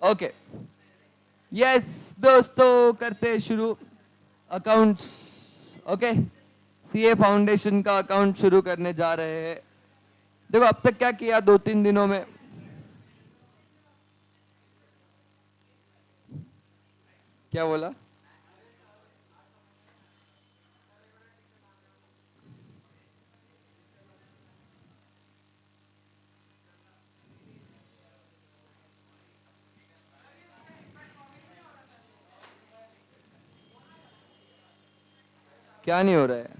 Okay, yes दोस्तों, करते शुरू अकाउंट्स। ओके, सीए फाउंडेशन का अकाउंट शुरू करने जा रहे हैं। देखो अब तक क्या किया 2-3 दिनों में। क्या बोला? क्या नहीं हो रहा है?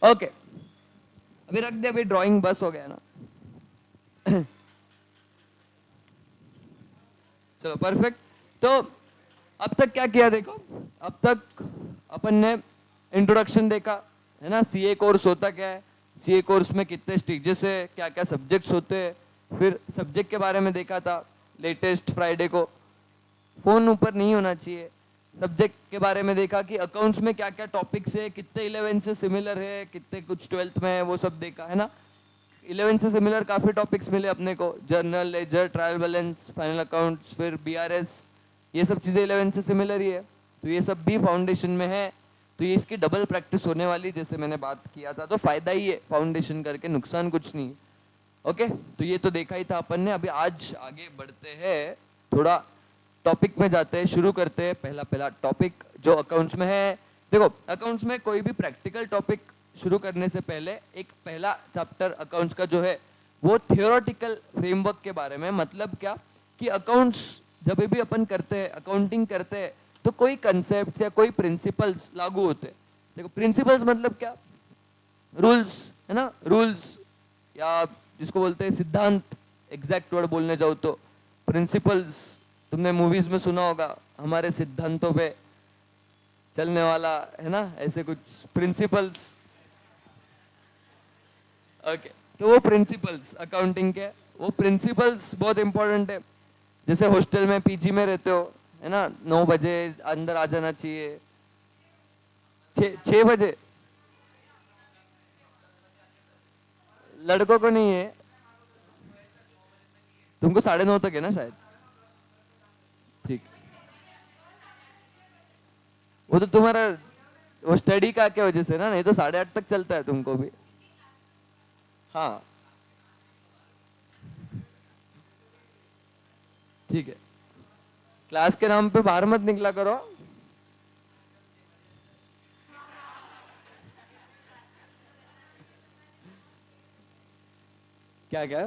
ओके, अभी रख दे, अभी ड्राइंग बस हो गया ना। चलो परफेक्ट। तो अब तक क्या किया देखो। अब तक अपन ने इंट्रोडक्शन देखा, है ना, सीए कोर्स होता क्या है, सीए कोर्स में कितने स्टेजेस है, क्या क्या सब्जेक्ट्स होते हैं। फिर सब्जेक्ट के बारे में देखा था लेटेस्ट फ्राइडे को, फोन ऊपर नहीं होना चाहिए। सब्जेक्ट के बारे में देखा कि अकाउंट्स में क्या क्या टॉपिक्स है, कितने 11 से सिमिलर है, कितने कुछ 12th में है, वो सब देखा है ना। 11 से सिमिलर काफ़ी टॉपिक्स मिले अपने को, journal ledger trial balance final accounts फिर बीआरएस, ये सब चीज़ें 11 से सिमिलर ही है। तो ये सब भी फाउंडेशन में है, तो ये इसकी डबल प्रैक्टिस होने वाली, जैसे मैंने बात किया था। तो फायदा ही है फाउंडेशन करके, नुकसान कुछ नहीं है। ओके, तो ये तो देखा ही था अपन ने। अभी आज आगे बढ़ते हैं, थोड़ा टॉपिक में जाते हैं, शुरू करते हैं। पहला पहला टॉपिक जो अकाउंट्स में है। देखो अकाउंट्स में कोई भी प्रैक्टिकल टॉपिक शुरू करने से पहले एक पहला चैप्टर अकाउंट्स का जो है वो थियोरेटिकल फ्रेमवर्क के बारे में। मतलब क्या कि अकाउंट्स जब भी अपन करते हैं, अकाउंटिंग करते हैं, तो कोई कंसेप्ट या कोई प्रिंसिपल्स लागू होते हैं। देखो प्रिंसिपल्स मतलब क्या, रूल्स, है ना, रूल्स, या जिसको बोलते हैं सिद्धांत, एग्जैक्ट वर्ड बोलने जाओ तो प्रिंसिपल्स। तुमने मूवीज में सुना होगा, हमारे सिद्धांतों पे चलने वाला, है ना, ऐसे कुछ प्रिंसिपल्स। ओके, तो वो प्रिंसिपल्स अकाउंटिंग के, वो प्रिंसिपल्स बहुत इंपॉर्टेंट है। जैसे हॉस्टल में पीजी में रहते हो, है ना, 9 बजे अंदर आ जाना चाहिए। 6 बजे लड़कों को नहीं है, तुमको 9:30 तक है ना शायद। ठीक, वो तो तुम्हारा वो स्टडी का क्या वजह से ना, नहीं तो 8:30 तक चलता है तुमको भी। हाँ ठीक है, क्लास के नाम पे बाहर मत निकला करो। क्या क्या?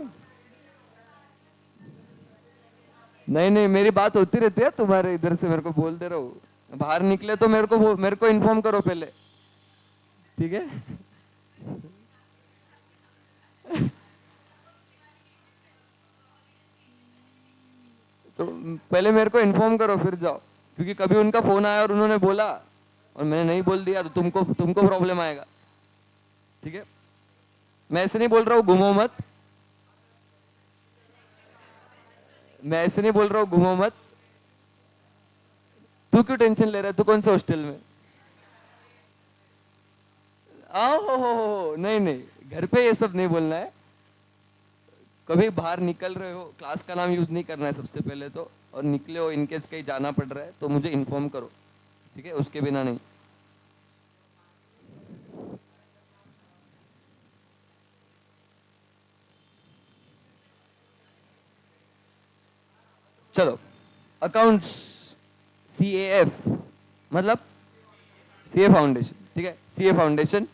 नहीं नहीं, मेरी बात होती रहती है, तुम्हारे इधर से मेरे को बोल दे रहा हूँ। बाहर निकले तो मेरे को इन्फॉर्म करो पहले, ठीक है। तो पहले मेरे को इन्फॉर्म करो फिर जाओ, क्योंकि कभी उनका फोन आया और उन्होंने बोला और मैंने नहीं बोल दिया तो तुमको तुमको प्रॉब्लम आएगा, ठीक है। मैं ऐसे नहीं बोल रहा हूँ घूमो मत, मैं ऐसे नहीं बोल रहा हूँ घूमो मत। तू क्यों टेंशन ले रहा है, तू कौन से हॉस्टल में? आओ हो, नहीं नहीं, घर पे ये सब नहीं बोलना है। कभी बाहर निकल रहे हो, क्लास का नाम यूज नहीं करना है सबसे पहले तो, और निकले हो इनकेस कहीं जाना पड़ रहा है तो मुझे इन्फॉर्म करो, ठीक है, उसके बिना नहीं। चलो, अकाउंट्स, सी ए एफ, मतलब सीए फाउंडेशन, ठीक है, सीए फाउंडेशन।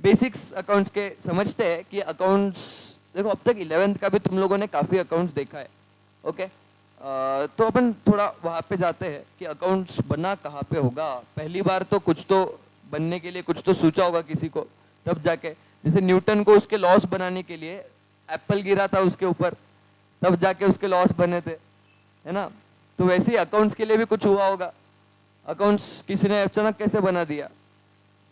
बेसिक्स अकाउंट्स के समझते हैं कि अकाउंट्स, देखो अब तक 11th का भी तुम लोगों ने काफ़ी अकाउंट्स देखा है। ओके, तो अपन थोड़ा वहाँ पे जाते हैं कि अकाउंट्स बना कहाँ पे होगा। पहली बार तो कुछ तो बनने के लिए कुछ तो सोचा होगा किसी को, तब जाके, जैसे न्यूटन को उसके लॉस बनाने के लिए एप्पल गिरा था उसके ऊपर, तब जाके उसके लॉस बने थे, है ना। तो वैसे ही अकाउंट्स के लिए भी कुछ हुआ होगा। अकाउंट्स किसी ने अचानक कैसे बना दिया,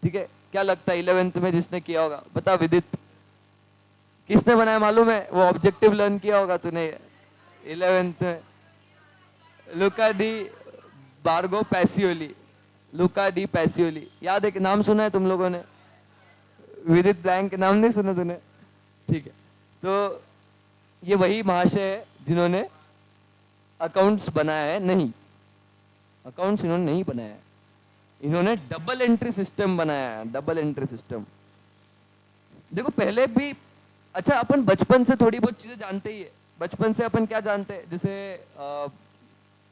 ठीक है। क्या लगता है 11th में जिसने किया होगा, बता विदित। किसने बनाया मालूम है? वो ऑब्जेक्टिव लर्न किया होगा तूने 11th में। लुका डी बार्गो पैसियोली, लुका डी पैसियोली, याद है कि नाम सुना है तुम लोगों ने? विदित ब्लैंक नाम नहीं सुना तूने? ठीक है, तो ये वही महाशय है जिन्होंने अकाउंट्स बनाया है। नहीं, अकाउंट्स इन्होंने नहीं बनाया है, इन्होंने डबल एंट्री सिस्टम बनाया है, डबल एंट्री सिस्टम। देखो पहले भी, अच्छा अपन बचपन से थोड़ी बहुत चीजें जानते ही है। बचपन से अपन क्या जानते हैं, जैसे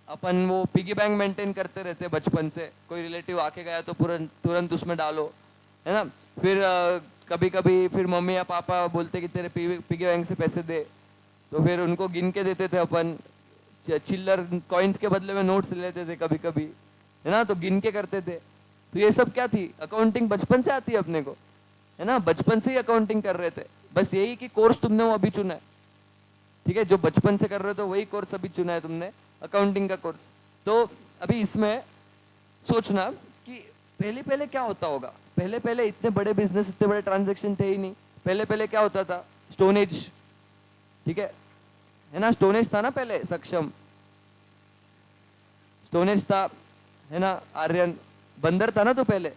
अपन वो पिगी बैंक मेंटेन करते रहते हैं बचपन से। कोई रिलेटिव आके गया तो तुरंत तुरंत उसमें डालो, है ना। फिर कभी कभी फिर मम्मी या पापा बोलते कि तेरे पिगी बैंक से पैसे दे, तो फिर उनको गिन के देते थे अपन। चिल्लर कॉइन्स के बदले में नोट्स लेते थे कभी कभी, है ना, तो गिन के करते थे। तो ये सब क्या थी, अकाउंटिंग बचपन से आती है अपने को, है ना। बचपन से ही अकाउंटिंग कर रहे थे, बस यही कि कोर्स तुमने वो अभी चुना है, ठीक है। जो बचपन से कर रहे हो तो वही कोर्स अभी चुना है तुमने, अकाउंटिंग का कोर्स। तो अभी इसमें सोचना कि पहले पहले क्या होता होगा। पहले पहले इतने बड़े बिजनेस, इतने बड़े ट्रांजेक्शन थे ही नहीं। पहले पहले क्या होता था, स्टोन एज, ठीक है ना। स्टोन एज था ना पहले, सक्षम स्टोन एज था, है ना। आर्यन बंदर था ना तो पहले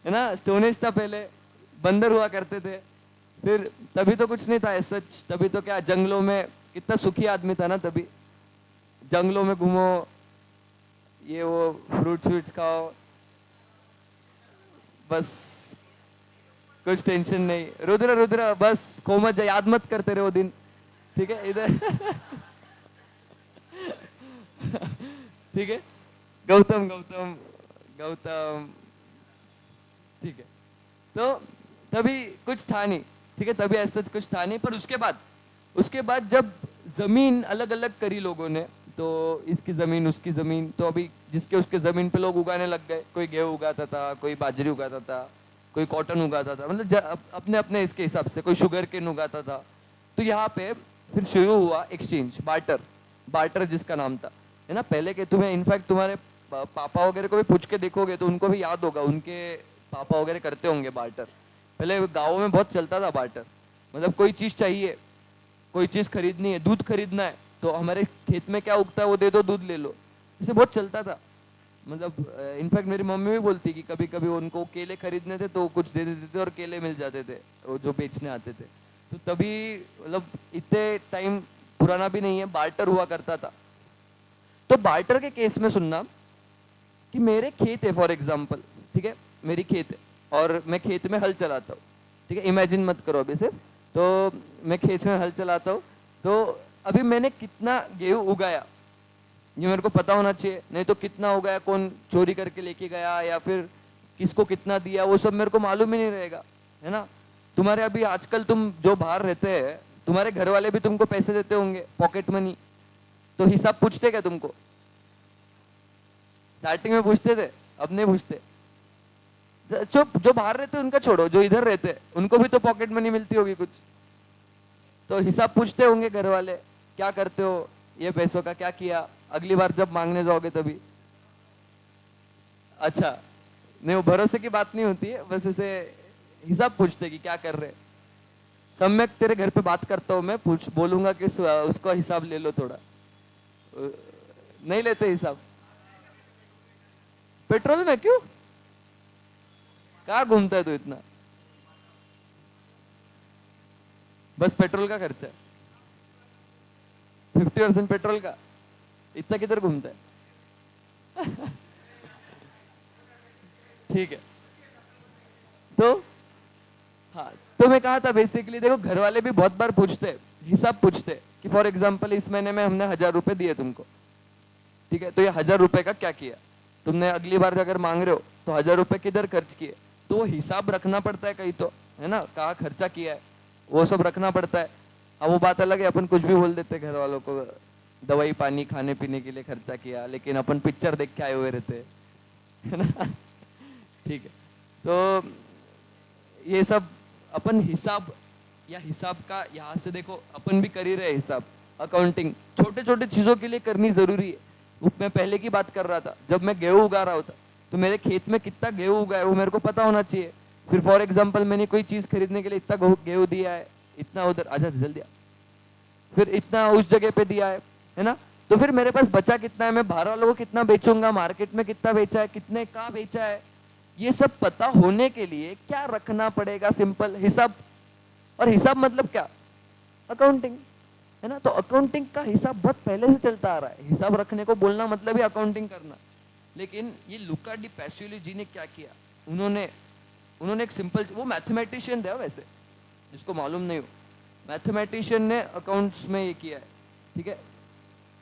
है ना, स्टोन एज था पहले, बंदर हुआ करते थे। फिर तभी तो कुछ नहीं था सच, तभी तो क्या जंगलों में, कितना सुखी आदमी था ना तभी। जंगलों में घूमो, ये वो फ्रूट्स व्रूट्स खाओ, बस कुछ टेंशन नहीं। रुद्र रुद्र बस खो मत जा, याद मत करते रहो दिन, ठीक है इधर ठीक है। गौतम गौतम गौतम, ठीक है। तो तभी कुछ था नहीं, ठीक है, तभी ऐसा कुछ था नहीं। पर उसके बाद जब जमीन अलग अलग करी लोगों ने, तो इसकी जमीन उसकी जमीन, तो अभी जिसके उसके जमीन पे लोग उगाने लग गए। कोई गेहूं उगाता था, कोई बाजरी उगाता था, कोई कॉटन उगाता था, मतलब अपने अपने इसके हिसाब से, कोई शुगर केन उगाता था। तो यहाँ पे फिर शुरू हुआ एक्सचेंज, बार्टर। बार्टर जिसका नाम था, है ना। पहले के तुम्हें इनफैक्ट तुम्हारे पापा वगैरह को भी पूछ के देखोगे तो उनको भी याद होगा, उनके पापा वगैरह करते होंगे बार्टर। पहले गाँव में बहुत चलता था बार्टर। मतलब कोई चीज़ चाहिए, कोई चीज़ खरीदनी है, दूध खरीदना है, तो हमारे खेत में क्या उगता है वो दे दो, दूध ले लो। इसे बहुत चलता था। मतलब इनफैक्ट मेरी मम्मी भी बोलती कि कभी कभी उनको केले खरीदने थे तो कुछ दे देते थे और केले मिल जाते थे वो जो बेचने आते थे। तो तभी मतलब इतने टाइम पुराना भी नहीं है, बार्टर हुआ करता था। तो बार्टर के केस में सुनना कि मेरे खेत है फॉर एग्जाम्पल, ठीक है, मेरी खेत है और मैं खेत में हल चलाता हूँ, ठीक है। इमेजिन मत करो अभी सिर्फ, तो मैं खेत में हल चलाता हूँ, तो अभी मैंने कितना गेहूँ उगाया ये मेरे को पता होना चाहिए। नहीं तो कितना उगाया, कौन चोरी करके लेके गया, या फिर किसको कितना दिया, वो सब मेरे को मालूम ही नहीं रहेगा, है ना। तुम्हारे अभी आजकल तुम जो बाहर रहते हैं, तुम्हारे घर वाले भी तुमको पैसे देते होंगे, पॉकेट मनी, तो हिसाब पूछते क्या तुमको? स्टार्टिंग में पूछते थे, अब नहीं पूछते। जो बाहर रहते उनका छोड़ो, जो इधर रहते उनको भी तो पॉकेट मनी मिलती होगी कुछ, तो हिसाब पूछते होंगे घर वाले, क्या करते हो, ये पैसों का क्या किया, अगली बार जब मांगने जाओगे तभी। अच्छा, नहीं वो भरोसे की बात नहीं होती है, बस ऐसे हिसाब पूछते कि क्या कर रहे। सम्यक तेरे घर पे बात करता हूँ मैं, पूछ बोलूंगा कि उसका हिसाब ले लो थोड़ा। नहीं लेते हिसाब? पेट्रोल में क्यों? कहाँ घूमता है तू इतना? बस पेट्रोल का खर्चा है, 50% पेट्रोल का, इतना किधर घूमता है ठीक है। तो हाँ, तो मैं कहा था बेसिकली, देखो घर वाले भी बहुत बार पूछते, हिसाब पूछते कि फॉर एग्जांपल इस महीने में हमने 1000 रुपए दिए तुमको, ठीक है, तो ये 1000 रुपए का क्या किया तुमने, अगली बार अगर मांग रहे हो तो 1000 रुपए किधर खर्च किए, तो वो हिसाब रखना पड़ता है कहीं तो, है ना, कहाँ खर्चा किया है वो सब रखना पड़ता है। अब वो बात अलग है, अपन कुछ भी बोल देते घर वालों को, दवाई पानी खाने पीने के लिए खर्चा किया, लेकिन अपन पिक्चर देख के आए हुए रहते, है ना ठीक है। तो ये सब अपन हिसाब, या हिसाब का यहाँ से देखो अपन भी कर ही रहे हिसाब, अकाउंटिंग छोटे छोटे चीजों के लिए करनी जरूरी है। मैं पहले की बात कर रहा था, जब मैं गेहूं उगा रहा होता तो मेरे खेत में कितना गेहूं उगा है वो मेरे को पता होना चाहिए, फिर फॉर एग्जाम्पल मैंने कोई चीज खरीदने के लिए इतना गेहूं दिया है, इतना उधर, अच्छा जल्दी दिया, फिर इतना उस जगह पे दिया है ना, तो फिर मेरे पास बचा कितना है, मैं बाहर वालों को कितना बेचूंगा, मार्केट में कितना बेचा है, कितने का बेचा है, ये सब पता होने के लिए क्या रखना पड़ेगा, सिंपल हिसाब। और हिसाब मतलब क्या, अकाउंटिंग, है ना। तो अकाउंटिंग का हिसाब बहुत पहले से चलता आ रहा है, हिसाब रखने को बोलना मतलब ही अकाउंटिंग करना। लेकिन ये लुका डी पैसियोली जी ने क्या किया, उन्होंने उन्होंने एक सिंपल, वो मैथमेटिशियन थे वैसे, जिसको मालूम नहीं हो, मैथमेटिशियन ने अकाउंट्स में ये किया है, ठीक है।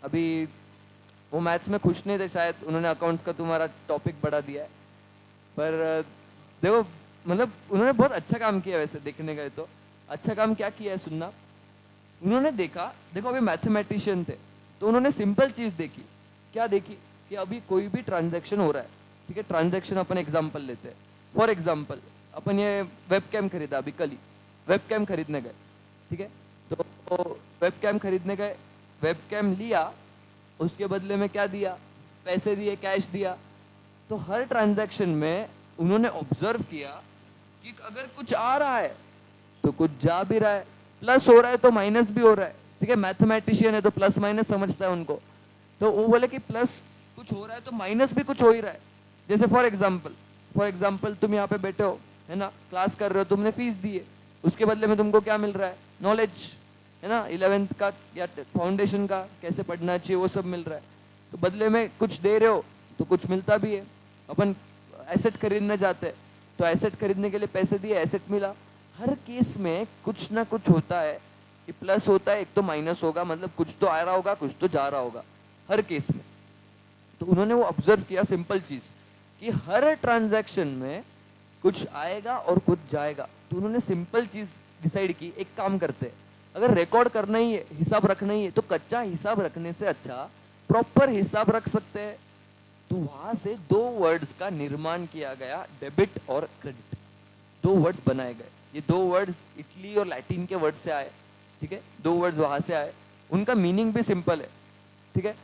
अभी वो मैथ्स में खुश नहीं थे शायद, उन्होंने अकाउंट्स का तुम्हारा टॉपिक बढ़ा दिया है, पर देखो मतलब उन्होंने बहुत अच्छा काम किया वैसे देखने गए तो। अच्छा काम क्या किया है सुनना, उन्होंने देखा, देखो अभी मैथमेटिशियन थे तो उन्होंने सिंपल चीज देखी, क्या देखी कि अभी कोई भी ट्रांजैक्शन हो रहा है, ठीक है, ट्रांजैक्शन अपन एग्जांपल लेते हैं, फॉर एग्जांपल अपन ये वेबकैम खरीदा अभी कल ही, वेबकैम खरीदने गए, ठीक है, तो वेबकैम खरीदने गए, वेबकैम लिया, उसके बदले में क्या दिया, पैसे दिए, कैश दिया। तो हर ट्रांजैक्शन में उन्होंने ऑब्जर्व किया कि अगर कुछ आ रहा है तो कुछ जा भी रहा है, प्लस हो रहा है तो माइनस भी हो रहा है, ठीक है, मैथमेटिशियन है तो प्लस माइनस समझता है उनको, तो वो बोले कि प्लस कुछ हो रहा है तो माइनस भी कुछ हो ही रहा है। जैसे फॉर एग्जाम्पल तुम यहाँ पे बैठे हो, है ना, क्लास कर रहे हो, तुमने फीस दी है, उसके बदले में तुमको क्या मिल रहा है, नॉलेज, है ना, 11th का या फाउंडेशन का कैसे पढ़ना चाहिए वो सब मिल रहा है, तो बदले में कुछ दे रहे हो तो कुछ मिलता भी है। अपन एसेट खरीदने जाते हैं तो एसेट खरीदने के लिए पैसे दिए, एसेट मिला। हर केस में कुछ ना कुछ होता है कि प्लस होता है, एक तो माइनस होगा, मतलब कुछ तो आ रहा होगा, कुछ तो जा रहा होगा, हर केस में। तो उन्होंने वो ऑब्जर्व किया सिंपल चीज कि हर ट्रांजैक्शन में कुछ आएगा और कुछ जाएगा, तो उन्होंने सिंपल चीज डिसाइड की, एक काम करते हैं, अगर रिकॉर्ड करना ही है, हिसाब रखना ही है, तो कच्चा हिसाब रखने से अच्छा प्रॉपर हिसाब रख सकते हैं। तो वहां से दो वर्ड्स का निर्माण किया गया, डेबिट और क्रेडिट, दो वर्ड्स बनाए गए। ये दो वर्ड्स इटली और लैटिन के वर्ड से आए, ठीक है, दो वर्ड्स वहां से आए, उनका मीनिंग भी सिंपल है, ठीक है,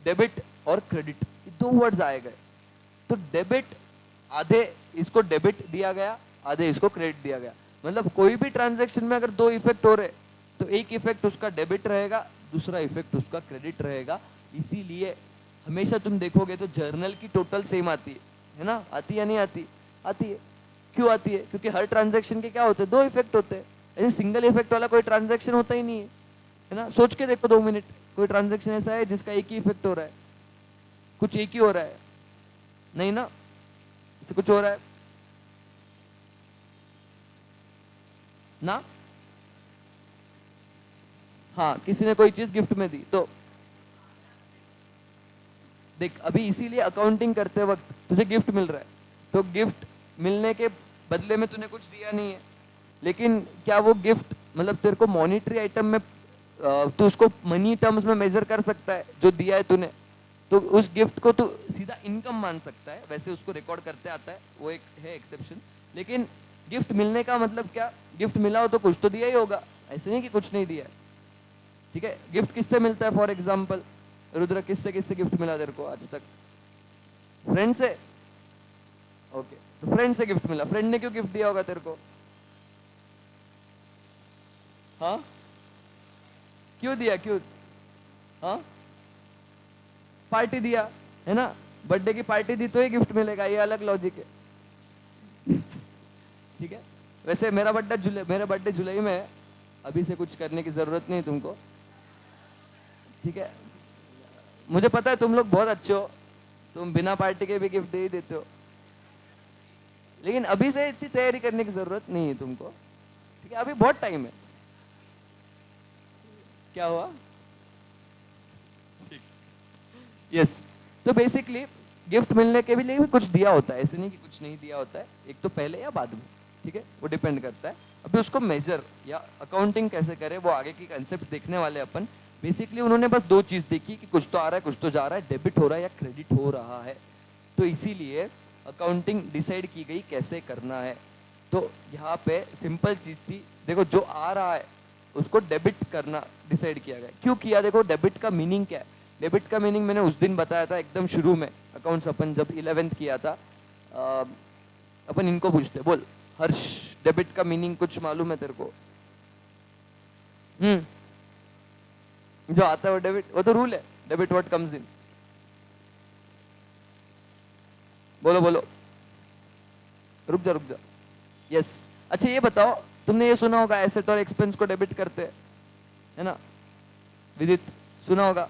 डेबिट और क्रेडिट, ये दो वर्ड्स आए गए। तो डेबिट, आधे इसको डेबिट दिया गया, आधे इसको क्रेडिट दिया गया, मतलब कोई भी ट्रांजैक्शन में अगर दो इफेक्ट हो रहे तो एक इफेक्ट उसका डेबिट रहेगा, दूसरा इफेक्ट उसका क्रेडिट रहेगा। इसीलिए हमेशा तुम देखोगे तो जर्नल की टोटल सेम आती है ना, आती है या नहीं आती, आती है। क्यों आती है, क्योंकि हर ट्रांजैक्शन के क्या होते हैं, दो इफेक्ट होते हैं, ऐसे सिंगल इफेक्ट वाला कोई ट्रांजैक्शन होता ही नहीं है ना। सोच के देखो 2 मिनट, कोई ट्रांजैक्शन ऐसा है जिसका एक ही इफेक्ट हो रहा है, कुछ एक ही हो रहा है, नहीं ना, इससे कुछ हो रहा है ना। हाँ, किसी ने कोई चीज गिफ्ट में दी तो देख, अभी इसीलिए अकाउंटिंग करते वक्त तुझे गिफ्ट मिल रहा है, तो गिफ्ट मिलने के बदले में तूने कुछ दिया नहीं है, लेकिन क्या वो गिफ्ट मतलब तेरे को मॉनिटरी आइटम में तू उसको मनी टर्म्स में मेजर कर सकता है जो दिया है तूने, तो उस गिफ्ट को तू सीधा इनकम मान सकता है, वैसे उसको रिकॉर्ड करते आता है, वो एक है एक्सेप्शन। लेकिन गिफ्ट मिलने का मतलब क्या, गिफ्ट मिला हो तो कुछ तो दिया ही होगा, ऐसे नहीं कि कुछ नहीं दिया है, ठीक है। गिफ्ट किससे मिलता है, फॉर एग्जाम्पल रुद्र, किससे किससे गिफ्ट मिला तेरे को आज तक, फ्रेंड से, ओके, तो फ्रेंड से गिफ्ट मिला, फ्रेंड ने क्यों गिफ्ट दिया होगा तेरे को, हाँ, क्यों दिया, क्यों, हाँ, पार्टी दिया, है ना, बर्थडे की पार्टी दी तो ही गिफ्ट मिलेगा, ये अलग लॉजिक है ठीक है। वैसे मेरा बर्थडे जुलाई में है, अभी से कुछ करने की जरूरत नहीं तुमको, ठीक है। मुझे पता है तुम लोग बहुत अच्छे हो, तुम बिना पार्टी के भी गिफ्ट दे ही देते हो, लेकिन अभी से इतनी तैयारी करने की जरूरत नहीं है तुमको, ठीक है, अभी बहुत टाइम है। क्या हुआ, यस, तो बेसिकली गिफ्ट मिलने के भी लिए भी कुछ दिया होता है, ऐसे नहीं कि कुछ नहीं दिया होता है, एक तो पहले या बाद में, ठीक है, वो डिपेंड करता है। अभी उसको मेजर या अकाउंटिंग कैसे करें वो आगे की कंसेप्ट देखने वाले अपन। बेसिकली उन्होंने बस दो चीज देखी कि कुछ तो आ रहा है, कुछ तो जा रहा है, डेबिट हो रहा है या क्रेडिट हो रहा है, तो इसीलिए अकाउंटिंग डिसाइड की गई कैसे करना है। तो यहाँ पे सिंपल चीज थी, देखो जो आ रहा है उसको डेबिट करना डिसाइड किया गया। क्यों किया, देखो डेबिट का मीनिंग क्या है, डेबिट का मीनिंग मैंने उस दिन बताया था एकदम शुरू में, अकाउंट्स अपन जब 11th किया था। अपन इनको पूछते, बोल हर्ष, डेबिट का मीनिंग कुछ मालूम है तेरे को? जो आता है वो डेबिट, वो तो रूल है, डेबिट व्हाट कम्स इन। बोलो बोलो, रुक जा रुक जा। यस, अच्छा ये बताओ, तुमने ये सुना होगा एसेट और एक्सपेंस को डेबिट करते हैं, है ना? विदित, सुना होगा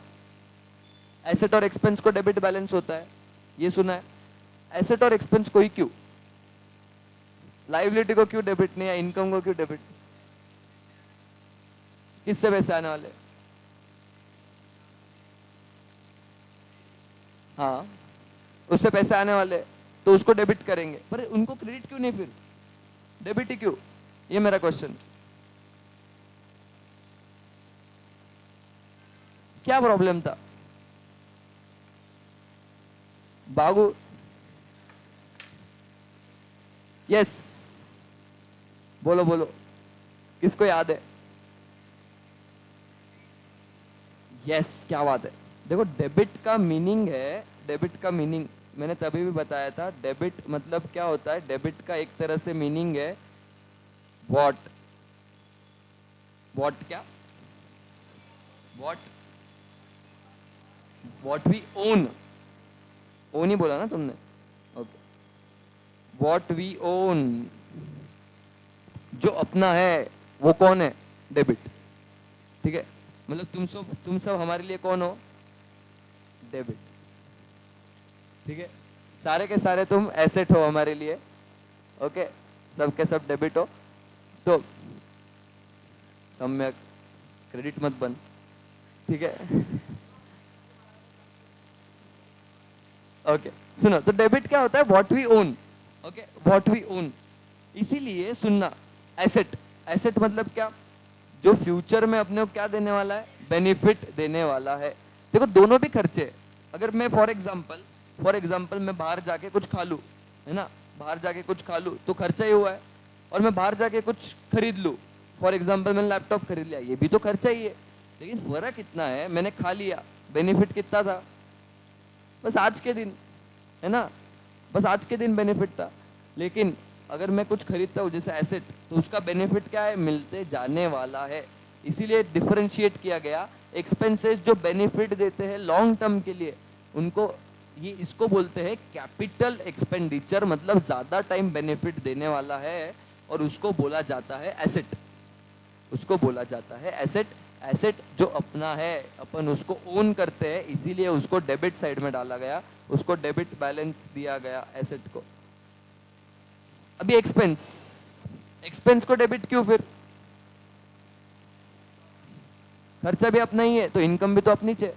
एसेट और एक्सपेंस को डेबिट बैलेंस होता है, ये सुना है? एसेट और एक्सपेंस को ही क्यों? लाइबिलिटी को क्यों डेबिट नहीं, या इनकम को क्यों डेबिट? किससे पैसे आने वाले? हाँ, उससे पैसे आने वाले तो उसको डेबिट करेंगे, पर उनको क्रेडिट क्यों नहीं, फिर डेबिट ही क्यों? ये मेरा क्वेश्चन। क्या प्रॉब्लम था बाबू? यस, बोलो बोलो, किसको याद है? यस, क्या बात है। देखो डेबिट का मीनिंग है, डेबिट का मीनिंग मैंने तभी भी बताया था, डेबिट मतलब क्या होता है? डेबिट का एक तरह से मीनिंग है वॉट, वॉट क्या? What, what we own, own ही बोला ना तुमने? ओके, वॉट वी ओन, जो अपना है वो कौन है? डेबिट, ठीक है? मतलब तुम सब हमारे लिए कौन हो? डेबिट, ठीक है? सारे के सारे तुम एसेट हो हमारे लिए, ओके? सब के सब डेबिट हो, तो सम्यक, क्रेडिट मत बन, ठीक है? ओके, सुनो, तो डेबिट क्या होता है? What we own, okay, what we own. इसीलिए सुनना, एसेट, एसेट मतलब क्या? जो फ्यूचर में अपने को क्या देने वाला है? बेनिफिट देने वाला है। देखो दोनों भी खर्चे, अगर मैं फॉर एग्जाम्पल मैं बाहर जाके कुछ खा लूँ, है ना, बाहर जाके कुछ खा लूँ तो खर्चा ही हुआ है। और मैं बाहर जाके कुछ खरीद लूँ, फॉर एग्जाम्पल मैंने लैपटॉप खरीद लिया, ये भी तो खर्चा ही है। लेकिन फर्क इतना है, मैंने खा लिया, बेनिफिट कितना था? बस आज के दिन, है ना, बस आज के दिन बेनिफिट था। लेकिन अगर मैं कुछ खरीदता हूँ जैसे एसेट, तो उसका बेनिफिट क्या है? मिलते जाने वाला है। इसीलिए डिफरेंशिएट किया गया, एक्सपेंसेस जो बेनिफिट देते हैं लॉन्ग टर्म के लिए, उनको ये इसको बोलते हैं कैपिटल एक्सपेंडिचर, मतलब ज्यादा टाइम बेनिफिट देने वाला है, और उसको बोला जाता है एसेट, उसको बोला जाता है एसेट। एसेट जो अपना है, अपन उसको ओन करते हैं, इसीलिए उसको डेबिट साइड में डाला गया, उसको डेबिट बैलेंस दिया गया एसेट को। अभी एक्सपेंस, एक्सपेंस को डेबिट क्यों? फिर खर्चा भी अपना ही है तो इनकम भी तो अपनी है।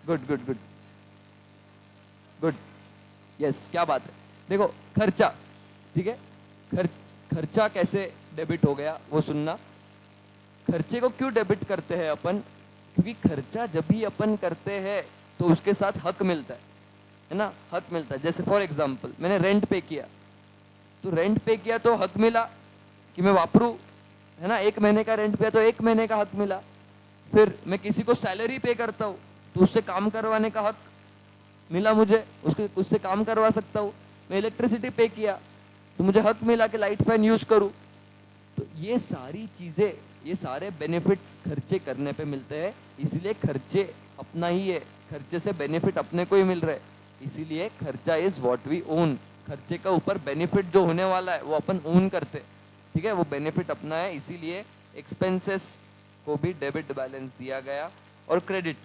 Good good good good, yes, क्या बात है। देखो खर्चा, ठीक है, खर्चा कैसे डेबिट हो गया वो सुनना। खर्चे को क्यों डेबिट करते हैं अपन? क्योंकि खर्चा जब भी अपन करते हैं तो उसके साथ हक मिलता है ना, हक मिलता है। जैसे फॉर एग्जांपल मैंने रेंट पे किया, तो रेंट पे किया तो हक मिला कि मैं वापरूं, है ना, 1 महीने का रेंट पे तो 1 महीने का हक मिला। फिर मैं किसी को सैलरी पे करता हूँ तो उससे काम करवाने का हक मिला मुझे, उससे काम करवा सकता हूँ। मैं इलेक्ट्रिसिटी पे किया तो मुझे हक मिला कि लाइट फैन यूज करूँ। तो ये सारी चीजें, ये सारे बेनिफिट्स खर्चे करने पे मिलते हैं, इसीलिए खर्चे अपना ही है, खर्चे से बेनिफिट अपने को ही मिल रहा है, इसीलिए खर्चा इज व्हाट वी ओन। खर्चे का ऊपर बेनिफिट जो होने वाला है वो अपन ओन करते, ठीक है, वो बेनिफिट अपना है, इसीलिए एक्सपेंसेस को भी डेबिट बैलेंस दिया गया। और क्रेडिट,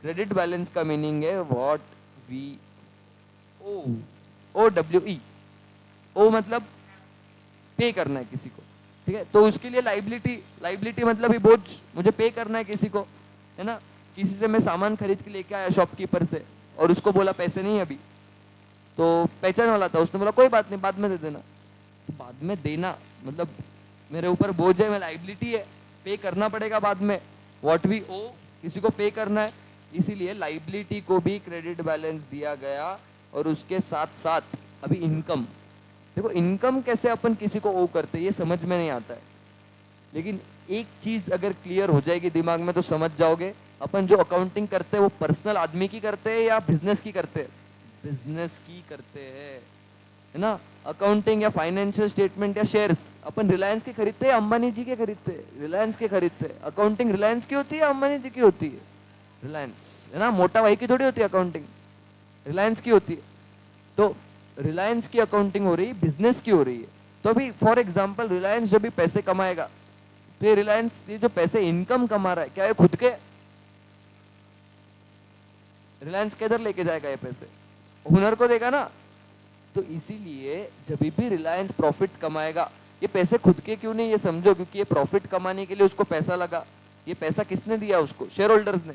क्रेडिट बैलेंस का मीनिंग है what we owe, O W E, owe मतलब पे करना है किसी को, ठीक है, तो उसके लिए लाइबिलिटी, लाइबिलिटी मतलब ही बोझ, मुझे पे करना है किसी को, है ना। किसी से मैं सामान खरीद के लेके आया शॉपकीपर से और उसको बोला पैसे नहीं अभी, तो पहचान वाला था, उसने बोला कोई बात नहीं बाद में दे देना। तो बाद में देना मतलब मेरे ऊपर बोझ है, मैं लाइबिलिटी है, पे करना पड़ेगा बाद में, व्हाट वी ओ, किसी को पे करना है, इसीलिए लाइबिलिटी को भी क्रेडिट बैलेंस दिया गया। और उसके साथ साथ अभी इनकम, देखो इनकम कैसे अपन किसी को ओ करते ये समझ में नहीं आता है, लेकिन एक चीज अगर क्लियर हो जाएगी दिमाग में तो समझ जाओगे, अपन जो अकाउंटिंग करते हैं वो पर्सनल आदमी की करते हैं या बिजनेस की करते हैं? बिजनेस की करते हैं, है ना। अकाउंटिंग या फाइनेंशियल स्टेटमेंट या शेयर्स अपन रिलायंस के खरीदते हैं, अंबानी जी के खरीदते हैं, रिलायंस के खरीदते हैं। अकाउंटिंग रिलायंस की होती है, अंबानी जी की होती है, रिलायंस, है ना। मोटा भाई की थोड़ी होती है अकाउंटिंग, रिलायंस की होती है। तो रिलायंस की अकाउंटिंग हो रही है, बिजनेस की हो रही है। तो अभी फॉर एग्जांपल रिलायंस जब भी पैसे कमाएगा, तो ये रिलायंस ये जो पैसे इनकम कमा रहा है, क्या ये खुद के, रिलायंस किधर लेके जाएगा ये पैसे, हुनर को देगा ना। तो इसीलिए जब भी रिलायंस प्रॉफिट कमाएगा, ये पैसे खुद के क्यों नहीं, ये समझो, क्योंकि ये प्रॉफिट कमाने के लिए उसको पैसा लगा। ये पैसा किसने दिया उसको, शेयर होल्डर्स ने।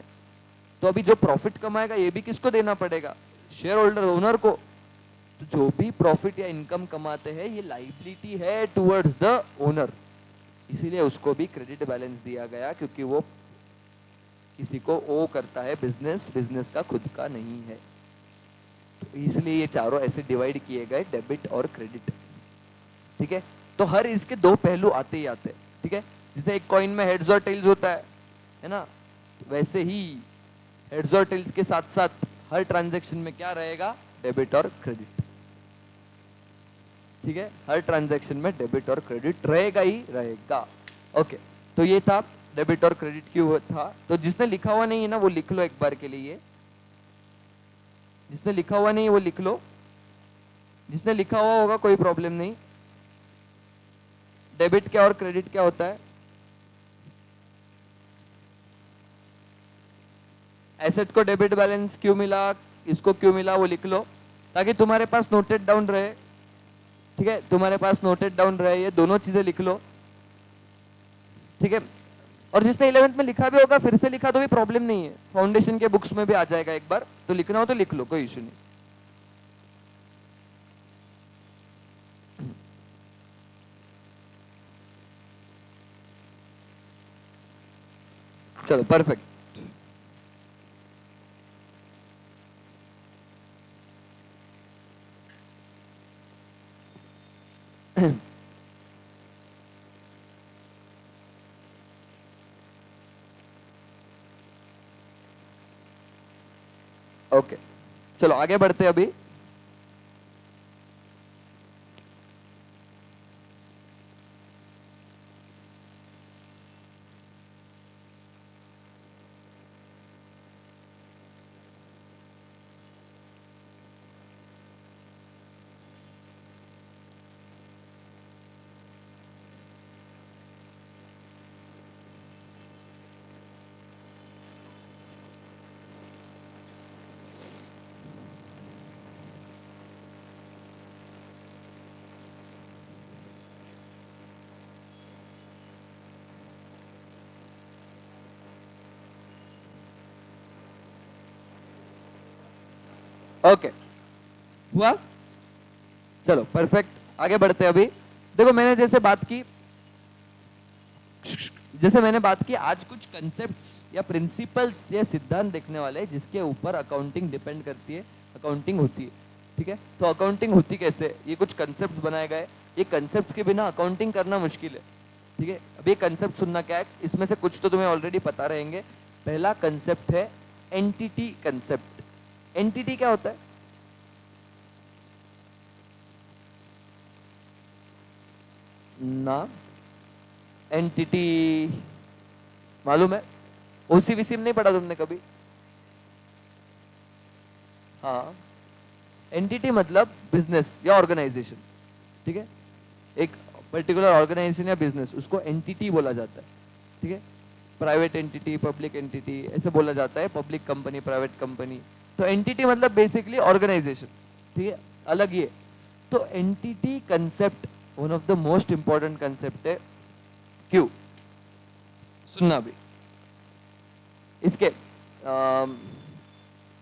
तो अभी जो प्रॉफिट कमाएगा ये भी किसको देना पड़ेगा, शेयर होल्डर, ओनर को। तो जो भी प्रॉफिट या इनकम कमाते हैं ये लाइबिलिटी है टुवर्ड्स द ओनर, इसीलिए उसको भी क्रेडिट बैलेंस दिया गया, क्योंकि वो किसी को ओ करता है, बिजनेस, बिजनेस का खुद का नहीं है। तो इसलिए ये चारों ऐसे डिवाइड किए गए, डेबिट और क्रेडिट, ठीक है। तो हर इसके दो पहलू आते ही आते हैं, ठीक है। जैसे एक कॉइन में हेड्स और टेल्स होता है ना, वैसे ही हेड्स और टेल्स के साथ साथ हर ट्रांजैक्शन में क्या रहेगा, डेबिट और क्रेडिट, ठीक है। हर ट्रांजैक्शन में डेबिट और क्रेडिट रहेगा ही रहेगा। ओके, तो ये था डेबिट और क्रेडिट क्यों था। तो जिसने लिखा हुआ नहीं है ना वो लिख लो एक बार के लिए, जिसने लिखा हुआ नहीं है वो लिख लो, जिसने लिखा हुआ होगा कोई प्रॉब्लम नहीं। डेबिट क्या और क्रेडिट क्या होता है, एसेट को डेबिट बैलेंस क्यों मिला, इसको क्यों मिला, वो लिख लो, ताकि तुम्हारे पास नोटेड डाउन रहे, ठीक है। तुम्हारे पास नोटेड डाउन रहे, ये दोनों चीजें लिख लो, ठीक है। और जिसने 11th में लिखा भी होगा, फिर से लिखा तो भी प्रॉब्लम नहीं है, फाउंडेशन के बुक्स में भी आ जाएगा एक बार, तो लिखना हो तो लिख लो, कोई इशू नहीं। चलो परफेक्ट। ओके, चलो आगे बढ़ते हैं अभी। ओके, हुआ, चलो परफेक्ट, आगे बढ़ते हैं अभी। देखो मैंने जैसे मैंने बात की, आज कुछ कंसेप्ट्स या प्रिंसिपल्स या सिद्धांत देखने वाले हैं जिसके ऊपर अकाउंटिंग डिपेंड करती है, अकाउंटिंग होती है, ठीक है। तो अकाउंटिंग होती कैसे, ये कुछ कंसेप्ट्स बनाए गए, ये कंसेप्ट के बिना अकाउंटिंग करना मुश्किल है, ठीक है। अब ये कंसेप्ट सुनना क्या है, इसमें से कुछ तो तुम्हें ऑलरेडी पता रहेंगे। पहला कंसेप्ट है एंटिटी कंसेप्ट। एंटिटी क्या होता है, ना एंटिटी मालूम है, ओसीवीसी में नहीं पढ़ा तुमने कभी, हाँ। एंटिटी मतलब बिजनेस या ऑर्गेनाइजेशन, ठीक है। एक पर्टिकुलर ऑर्गेनाइजेशन या बिजनेस, उसको एंटिटी बोला जाता है, ठीक है। प्राइवेट एंटिटी, पब्लिक एंटिटी ऐसे बोला जाता है, पब्लिक कंपनी, प्राइवेट कंपनी। तो एंटिटी मतलब बेसिकली ऑर्गेनाइजेशन, ठीक है, अलग ये। तो entity concept one of the most important concept है। क्यों, सुनना भी इसके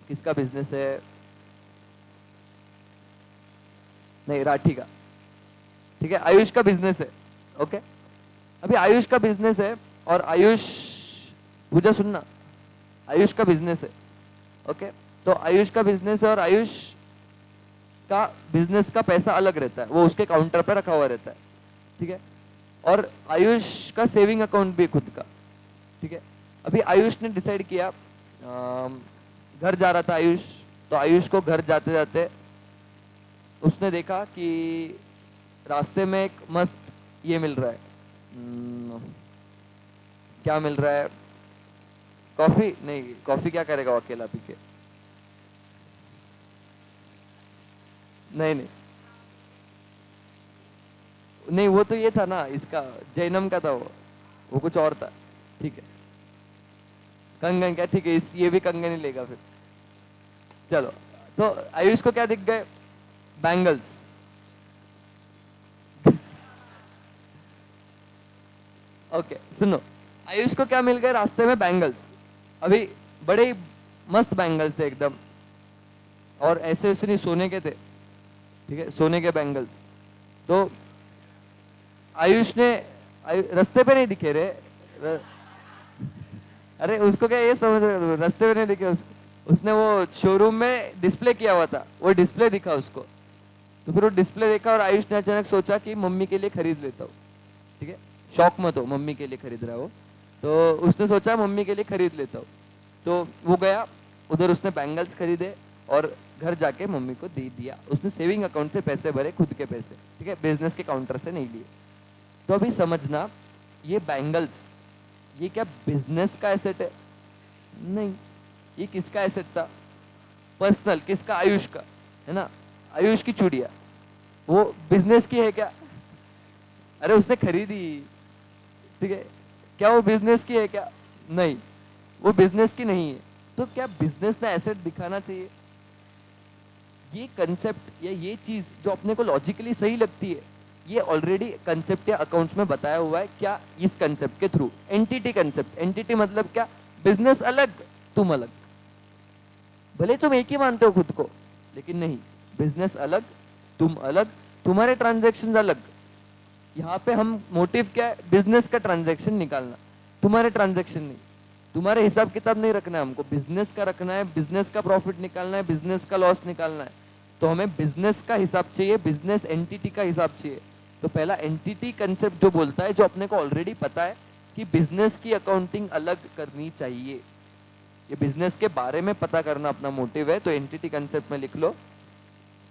किसका बिजनेस है, नहीं राठी का, ठीक है, आयुष का बिजनेस है, ओके। अभी आयुष का बिजनेस है और आयुष, पूजा सुनना, आयुष का बिजनेस है, ओके। तो आयुष का बिजनेस है और आयुष का बिजनेस का पैसा अलग रहता है, वो उसके काउंटर पर रखा हुआ रहता है, ठीक है। और आयुष का सेविंग अकाउंट भी खुद का, ठीक है। अभी आयुष ने डिसाइड किया, घर जा रहा था आयुष, तो आयुष को घर जाते जाते उसने देखा कि रास्ते में एक मस्त ये मिल रहा है। क्या मिल रहा है? कॉफी नहीं, कॉफी क्या करेगा वो अकेला पी के? नहीं नहीं नहीं, वो तो ये था ना, इसका जैनम का था वो कुछ और था। ठीक है, कंगन क्या? ठीक है, इस ये भी कंगन ही लेगा फिर। चलो, तो आयुष को क्या दिख गए? बैंगल्स। ओके सुनो, आयुष को क्या मिल गए रास्ते में? बैंगल्स। अभी बड़े ही मस्त बैंगल्स थे एकदम, और ऐसे वैसे नहीं, सोने के थे। ठीक है, सोने के बैंगल्स। तो आयुष ने रास्ते पे नहीं दिखे रे। र- अरे उसको क्या ये समझ रहे हो, रास्ते पे नहीं दिखे उसने वो शोरूम में डिस्प्ले किया हुआ था, वो डिस्प्ले दिखा उसको। तो फिर वो डिस्प्ले देखा और आयुष ने अचानक सोचा कि मम्मी के लिए खरीद लेता हूँ। ठीक है, शौक मत हो, मम्मी के लिए खरीद रहा है वो। तो उसने सोचा मम्मी के लिए खरीद लेता हूँ। तो वो गया उधर, उसने बैंगल्स खरीदे और घर जाके मम्मी को दे दिया। उसने सेविंग अकाउंट से पैसे भरे, खुद के पैसे। ठीक है, बिजनेस के काउंटर से नहीं लिए। तो अभी समझना, ये बैंगल्स ये क्या बिजनेस का एसेट है? नहीं। ये किसका एसेट था? पर्सनल। किसका? आयुष का, है ना। आयुष की चूड़िया, वो बिजनेस की है क्या? अरे उसने खरीदी। ठीक है, क्या वो बिजनेस की है क्या? नहीं, वो बिजनेस की नहीं है। तो क्या बिजनेस में एसेट दिखाना चाहिए? ये कंसेप्ट या ये चीज जो अपने को लॉजिकली सही लगती है, ये ऑलरेडी कंसेप्ट या अकाउंट्स में बताया हुआ है। क्या? इस कंसेप्ट के थ्रू, एंटिटी कंसेप्ट। एंटिटी मतलब क्या? बिजनेस अलग, तुम अलग। भले तुम एक ही मानते हो खुद को, लेकिन नहीं, बिजनेस अलग, तुम अलग, तुम्हारे ट्रांजैक्शन अलग। यहाँ पे हम मोटिव क्या है? बिजनेस का ट्रांजैक्शन निकालना, तुम्हारे ट्रांजैक्शन नहीं। तुम्हारे हिसाब किताब नहीं रखना है हमको, बिजनेस का रखना है। बिजनेस का प्रॉफिट निकालना है, बिजनेस का लॉस निकालना है। तो हमें बिजनेस का हिसाब चाहिए, बिजनेस एंटिटी का हिसाब चाहिए। तो पहला एंटिटी कंसेप्ट जो बोलता है, जो अपने को ऑलरेडी पता है कि बिजनेस की अकाउंटिंग अलग करनी चाहिए, ये बिजनेस के बारे में पता करना अपना मोटिव है, तो एंटिटी कंसेप्ट में लिख लो।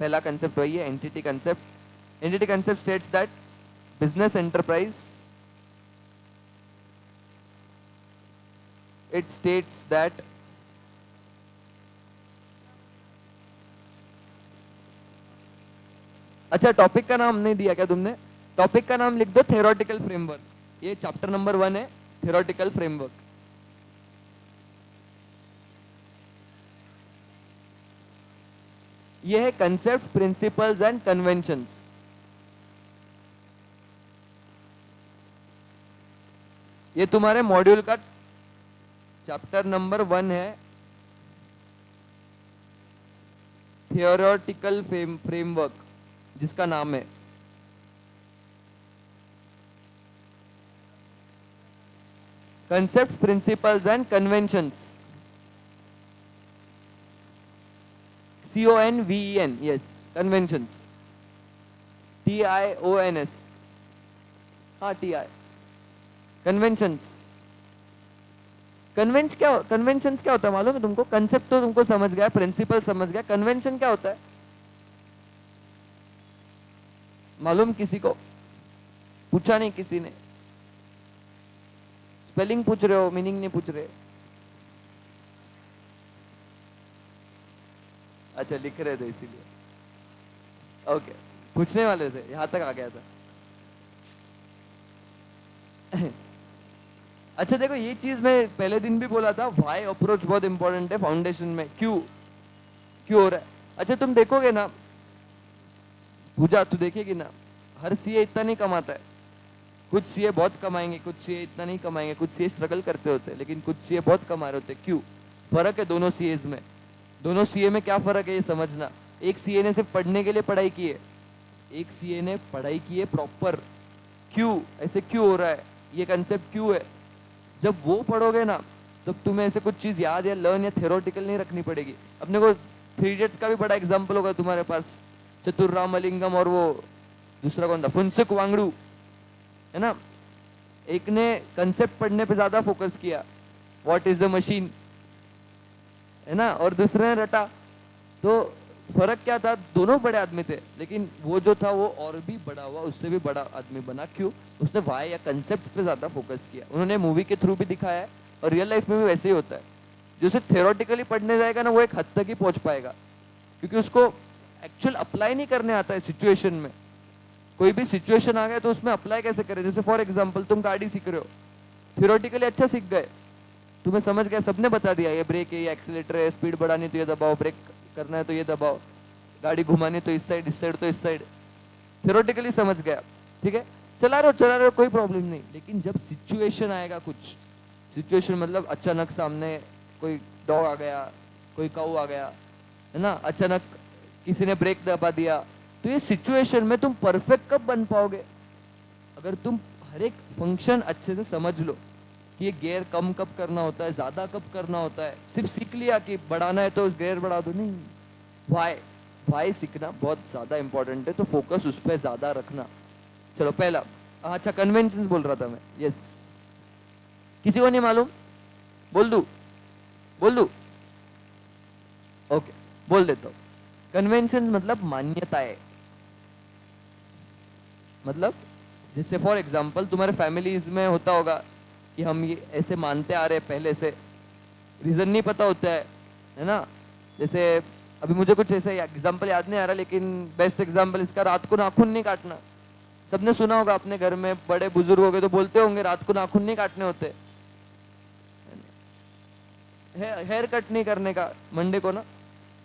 पहला कंसेप्ट वही है, entity concept. Entity concept states that business enterprise, it states that अच्छा, टॉपिक का नाम नहीं दिया क्या तुमने? टॉपिक का नाम लिख दो थ्योरेटिकल फ्रेमवर्क। ये चैप्टर नंबर 1 है, थ्योरेटिकल फ्रेमवर्क। ये है कंसेप्ट, प्रिंसिपल्स एंड कन्वेंशंस। ये तुम्हारे मॉड्यूल का चैप्टर नंबर 1 है, थियोरेटिकल फ्रेमवर्क, जिसका नाम है concept, principles and conventions. CONVEN, yes, conventions, TIONS, हाँ TI, कन्वेंशंस। कन्वेंशंस क्या होता है मालूम है तुमको? कंसेप्ट तो तुमको समझ गया, प्रिंसिपल समझ गया, कन्वेंशन क्या होता है मालूम? किसी को पूछा नहीं किसी ने? स्पेलिंग पूछ रहे हो, मीनिंग नहीं पूछ रहे? अच्छा, लिख रहे थे इसीलिए। ओके, पूछने वाले थे, यहां तक आ गया था। अच्छा देखो, ये चीज मैं पहले दिन भी बोला था, वाई अप्रोच बहुत इंपॉर्टेंट है फाउंडेशन में। क्यों क्यों हो रहा है? अच्छा तुम देखोगे ना, पूजा तू देखेगी ना, हर सीए इतना नहीं कमाता है। कुछ सीए बहुत कमाएंगे, कुछ सीए इतना नहीं कमाएंगे, कुछ सीए स्ट्रगल करते होते हैं, लेकिन कुछ सीए बहुत कमा रहे होते हैं। क्यों? फर्क है दोनों सीएज में। दोनों सीए में क्या फर्क है ये समझना। एक सीए ने सिर्फ पढ़ने के लिए पढ़ाई की है, एक सीए ने पढ़ाई की है प्रॉपर। क्यों ऐसे क्यों हो रहा है? ये कंसेप्ट क्यों है? जब वो पढ़ोगे ना, तब तुम्हें ऐसे कुछ चीज याद या लर्न या थ्योरेटिकल नहीं रखनी पड़ेगी। अपने को 3 इडियट्स का भी बड़ा एग्जाम्पल होगा तुम्हारे पास, चतुर रामलिंगम और वो दूसरा कौन था, फुनसुक वांगडू, है ना। एक ने कंसेप्ट पढ़ने पे ज्यादा फोकस किया, व्हाट इज द मशीन, है ना, और दूसरे ने रटा। तो फर्क क्या था, दोनों बड़े आदमी थे, लेकिन वो जो था वो और भी बड़ा हुआ, उससे भी बड़ा आदमी बना। क्यों? उसने वाई या कंसेप्ट पे ज्यादा फोकस किया। उन्होंने मूवी के थ्रू भी दिखाया है और रियल लाइफ में भी वैसे ही होता है। जो सिर्फ थियोरेटिकली पढ़ने जाएगा ना, वो एक हद तक ही पहुंच पाएगा, क्योंकि उसको एक्चुअल अप्लाई नहीं करने आता है सिचुएशन में। कोई भी सिचुएशन आ गया तो उसमें अप्लाई कैसे करें? जैसे फॉर एग्जाम्पल तुम गाड़ी सीख रहे हो, थियोरेटिकली अच्छा सीख गए, तुम्हें समझ गया, सबने बता दिया ये ब्रेक है, ये एक्सीलेटर है, स्पीड बढ़ानी तो ये दबाओ, ब्रेक करना है तो ये दबाओ, गाड़ी घुमानी तो इस साइड तो इस साइड, थियोरेटिकली समझ गया, ठीक है, चला रहे हो, कोई प्रॉब्लम नहीं। लेकिन जब सिचुएशन आएगा, कुछ सिचुएशन मतलब अचानक सामने कोई डॉग आ गया, कोई काऊ आ गया, है ना, अचानक किसी ने ब्रेक दबा दिया, तो ये सिचुएशन में तुम परफेक्ट कब बन पाओगे? अगर तुम हर एक फंक्शन अच्छे से समझ लो कि ये गियर कम कब करना होता है, ज्यादा कब करना होता है, सिर्फ सीख लिया कि बढ़ाना है तो गियर बढ़ा दो, नहीं। वाई, वाई सीखना बहुत ज्यादा इंपॉर्टेंट है, तो फोकस उस पर ज्यादा रखना। चलो पहला, अच्छा कन्वेंशन बोल रहा था मैं, यस। किसी को नहीं मालूम? बोल दू? बोल दू? ओके, बोल देता हूँ। कन्वेंशन मतलब मान्यताएं। मतलब जैसे फॉर एग्जाम्पल तुम्हारे फैमिलीज में होता होगा कि हम ये ऐसे मानते आ रहे पहले से, रीजन नहीं पता होता है ना। जैसे अभी मुझे कुछ ऐसे एग्जाम्पल याद नहीं आ रहा, लेकिन बेस्ट एग्जाम्पल इसका, रात को नाखून नहीं काटना। सबने सुना होगा, अपने घर में बड़े बुजुर्ग हो गए तो बोलते होंगे रात को नाखून नहीं काटने होते, हेयर कट नहीं करने का मंडे को ना,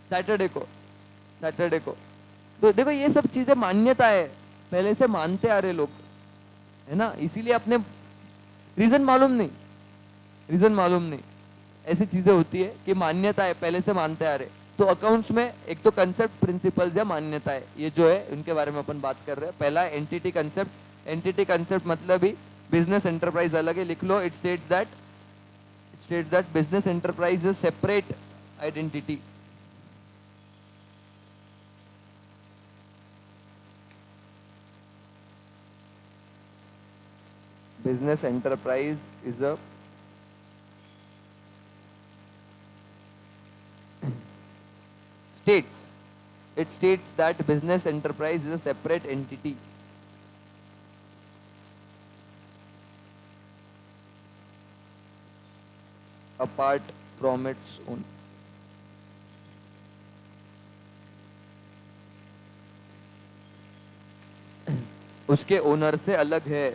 सैटरडे को। तो देखो ये सब चीजें मान्यता है, पहले से मानते आ रहे लोग, है ना, इसीलिए अपने रीजन मालूम नहीं, ऐसी चीजें होती है कि मान्यता है, पहले से मानते आ रहे। तो अकाउंट्स में एक तो कंसेप्ट, प्रिंसिपल्स या मान्यता है, ये जो है उनके बारे में अपन बात कर रहे हैं। पहला एंटिटी कंसेप्ट। एंटिटी कंसेप्ट मतलब ही बिजनेस एंटरप्राइज अलग है, लिख लो। It states that business enterprise is separate identity. Business enterprise is a states it states that business enterprise is a separate entity apart from its own. उसके owner से अलग है।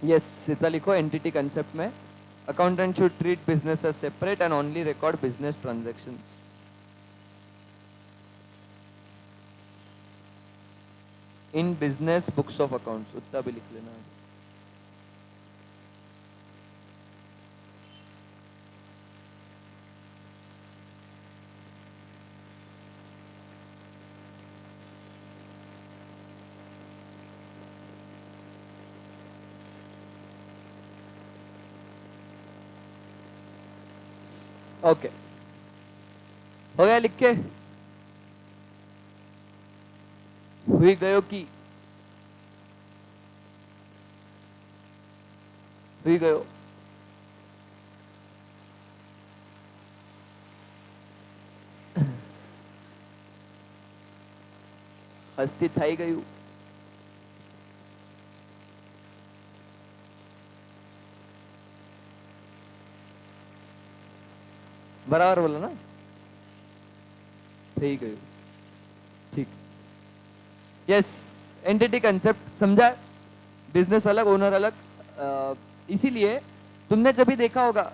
Yes, इतना लिखो एंटिटी कंसेप्ट में। Accountant should treat business as separate and only record business transactions. In business books of accounts, उतना भी लिख लेना। ओके, हो गया लिख के? हुई गयो की? हुई गयो? हस्ती थाई गयु? बराबर बोला ना? થઈ ગયું, ठीक। यस, एंटिटी कंसेप्ट समझा? बिजनेस अलग, ओनर अलग। इसीलिए तुमने जब भी देखा होगा,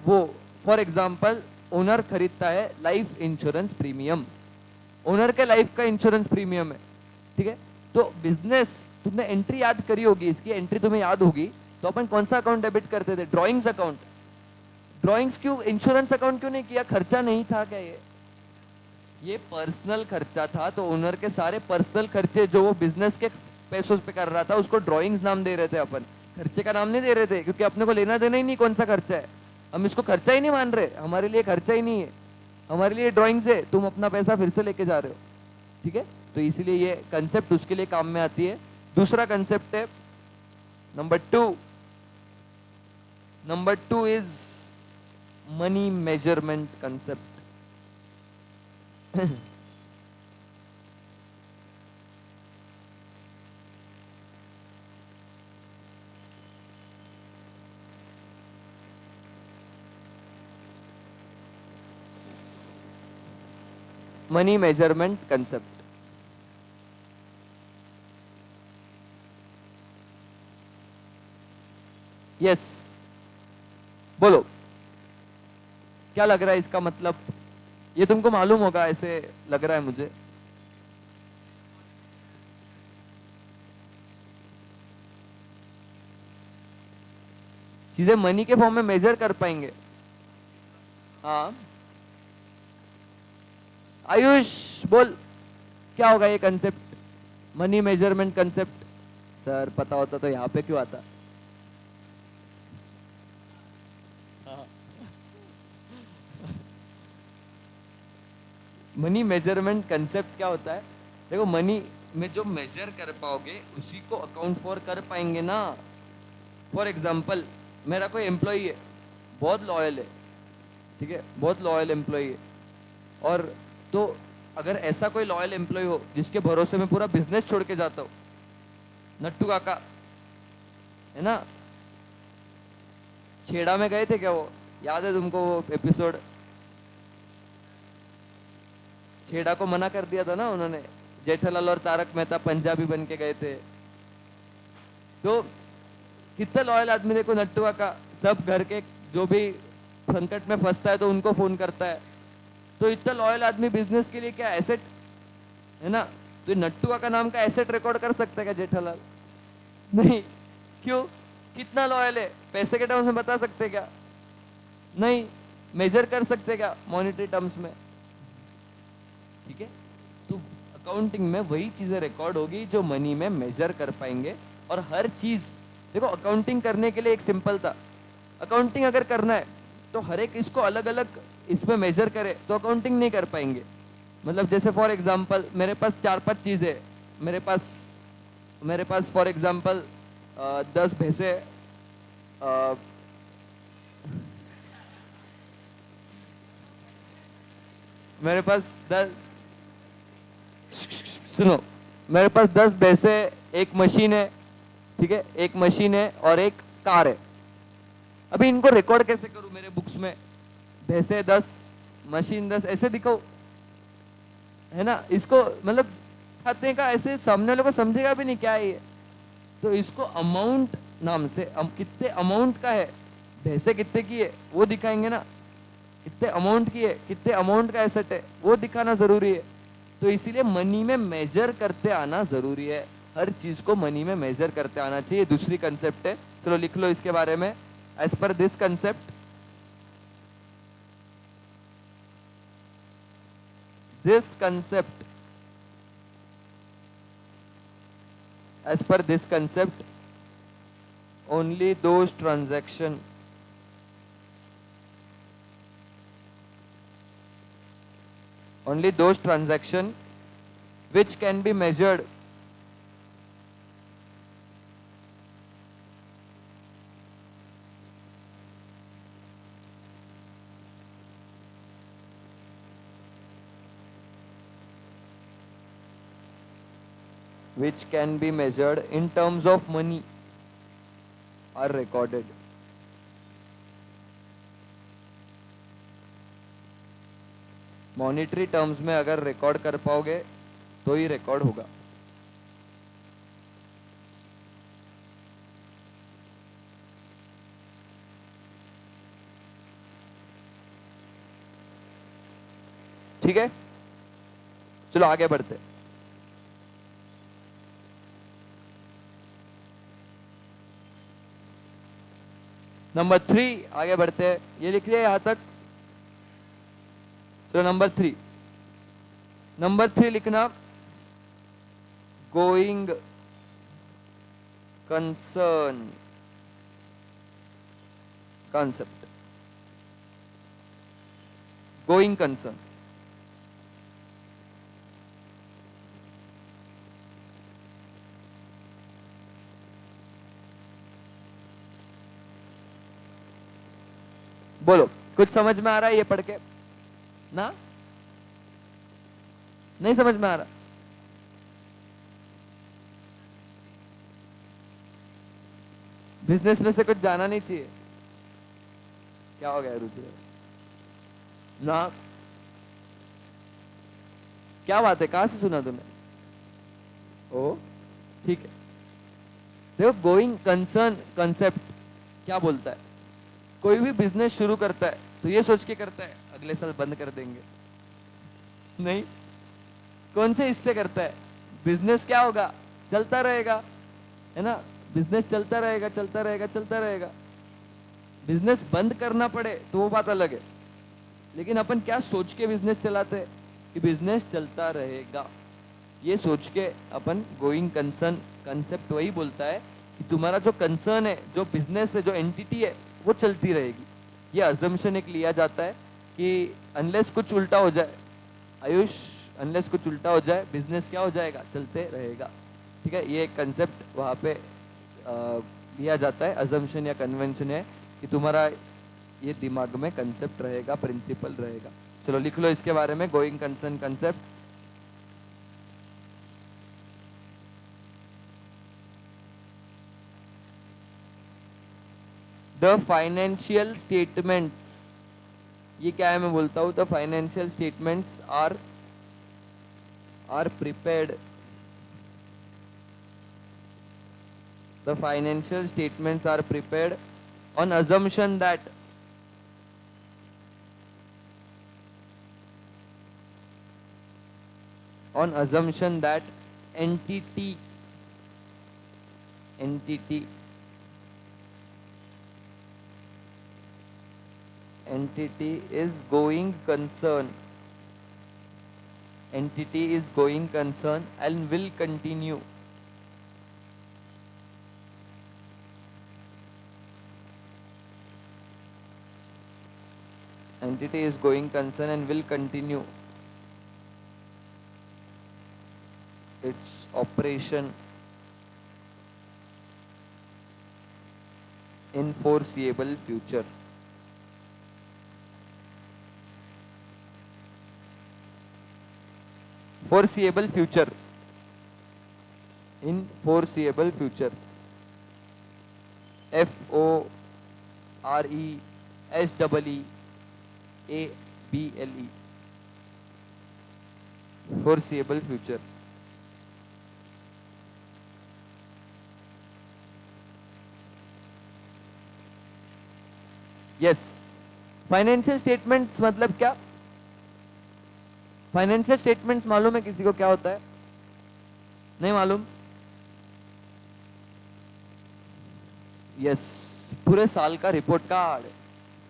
वो फॉर एग्जांपल ओनर खरीदता है लाइफ इंश्योरेंस प्रीमियम, ओनर के लाइफ का इंश्योरेंस प्रीमियम है, ठीक है। तो बिजनेस तुमने एंट्री याद करी होगी, इसकी एंट्री तुम्हें याद होगी। तो अपन कौन सा अकाउंट डेबिट करते थे? Drawings account. ड्रॉइंग्स क्यों? इंश्योरेंस अकाउंट क्यों नहीं किया? खर्चा नहीं था क्या ये पर्सनल खर्चा था। तो ओनर के सारे पर्सनल खर्चे जो वो बिजनेस के पैसों पे कर रहा था उसको ड्रॉइंग्स नाम दे रहे थे अपन, खर्चे का नाम नहीं दे रहे थे, क्योंकि अपने को लेना देना ही नहीं कौन सा खर्चा है। हम इसको खर्चा ही नहीं मान रहे, हमारे लिए खर्चा ही नहीं है, हमारे लिए ड्रॉइंग्स है, तुम अपना पैसा फिर से लेके जा रहे हो। ठीक है, तो इसीलिए ये कंसेप्ट उसके लिए काम में आती है। दूसरा कंसेप्ट है number two. Number two is money measurement concept. Money measurement concept. Yes, बोलो क्या लग रहा है इसका मतलब? ये तुमको मालूम होगा, ऐसे लग रहा है मुझे। चीजें मनी के फॉर्म में मेजर कर पाएंगे। हाँ आयुष बोल, क्या होगा ये concept? Money measurement concept. Sir पता होता तो यहाँ पे क्यों आता? मनी मेजरमेंट कंसेप्ट क्या होता है? देखो, मनी में जो मेजर कर पाओगे उसी को अकाउंट फॉर कर पाएंगे ना। फॉर एग्जाम्पल, मेरा कोई एम्प्लॉई है, बहुत लॉयल है, ठीक है, बहुत लॉयल एम्प्लॉई है, और तो अगर ऐसा कोई लॉयल एम्प्लॉय हो जिसके भरोसे में पूरा बिजनेस छोड़ के जाता हो, नट्टू काका है ना, छेड़ा में गए थे क्या वो? याद है तुमको वो एपिसोड? छेड़ा को मना कर दिया था ना उन्होंने, जेठालाल और तारक मेहता पंजाबी बन के गए थे। तो कितना लॉयल आदमी, देखो नट्टू काका, सब घर के जो भी संकट में फंसता है तो उनको फोन करता है। तो इतना लॉयल आदमी बिजनेस के लिए क्या एसेट है ना। तो नट्टू का नाम का एसेट रिकॉर्ड कर सकता है क्या जेठालाल? नहीं। क्यों? कितना लॉयल है? पैसे के टर्म्स में बता सकते क्या? नहीं। मेजर कर सकते क्या मॉनेटरी टर्म्स में? ठीक है, तो अकाउंटिंग में वही चीजें रिकॉर्ड होगी जो मनी में मेजर कर पाएंगे। और हर चीज, देखो अकाउंटिंग करने के लिए एक सिंपल था, अकाउंटिंग अगर करना है तो हर एक इसको अलग अलग इसमें मेजर करे तो अकाउंटिंग नहीं कर पाएंगे। मतलब जैसे फॉर एग्जांपल मेरे पास 4-5 चीजें, मेरे पास फॉर एग्जांपल 10 भैंसे, मेरे पास 10, सुनो, मेरे पास 10 भैंसे, एक मशीन है, ठीक है, एक मशीन है और एक कार है। अभी इनको रिकॉर्ड कैसे करूं मेरे बुक्स में? भैंसे 10, मशीन 10, ऐसे दिखाओ, है ना। इसको मतलब खाते का ऐसे सामने वाले को समझेगा भी नहीं क्या है ये। तो इसको अमाउंट नाम से, कितने अमाउंट का है, भैंसे कितने की है वो दिखाएंगे ना, कितने अमाउंट की है, कितने अमाउंट का एसेट है वो दिखाना जरूरी है। तो इसीलिए मनी में मेजर करते आना जरूरी है, हर चीज को मनी में मेजर करते आना चाहिए। दूसरी कंसेप्ट है, चलो लिख लो इसके बारे में। As per this concept, as per this concept, only those transaction which can be measured in terms of money are recorded. Monetary terms में अगर रिकॉर्ड कर पाओगे तो ही रिकॉर्ड होगा। ठीक है, चलो आगे बढ़ते। नंबर 3 आगे बढ़ते हैं, ये लिख लिया यहाँ तक। चलो नंबर 3 लिखना, going concern concept, going concern. बोलो, कुछ समझ में आ रहा है ये पढ़ के ना? नहीं समझ में आ रहा? बिजनेस में से कुछ जाना नहीं चाहिए? क्या हो गया रुचि ना? क्या बात है, कहां से सुना तूने? ओ ठीक है। देखो, गोइंग कंसर्न कंसेप्ट क्या बोलता है, कोई भी बिजनेस शुरू करता है तो ये सोच के करता है अगले साल बंद कर देंगे, नहीं। कौन से हिस्से करता है? बिजनेस क्या होगा, चलता रहेगा, है ना? बिजनेस चलता रहेगा चलता रहेगा चलता रहेगा। बिजनेस बंद करना पड़े तो वो बात अलग है, लेकिन अपन क्या सोच के बिजनेस चलाते हैं कि बिजनेस चलता रहेगा, ये सोच के अपन गोइंग कंसर्न कंसेप्ट वही बोलता है कि तुम्हारा जो कंसर्न है, जो बिजनेस है, जो एंटिटी है, वो चलती रहेगी। ये अजम्पशन एक लिया जाता है कि अनलेस कुछ उल्टा हो जाए, आयुष, अनलेस कुछ उल्टा हो जाए, बिजनेस क्या हो जाएगा, चलते रहेगा। ठीक है, ये एक कंसेप्ट वहाँ पे लिया जाता है, अजम्पशन या कन्वेंशन है कि तुम्हारा ये दिमाग में कंसेप्ट रहेगा, प्रिंसिपल रहेगा। चलो लिख लो इसके बारे में, going concern concept. The financial statements, ये क्या है मैं बोलता हूं, the financial statements are prepared, the financial statements are prepared on assumption that entity is going concern, entity is going concern and will continue, entity is going concern and will continue its operation in foreseeable future. Foreseeable future, in foreseeable future, FORESEEABLE, foreseeable future. Yes, financial statements मतलब क्या? Financial statements मालूम है किसी को क्या होता है? नहीं मालूम? यस, पूरे साल का रिपोर्ट कार्ड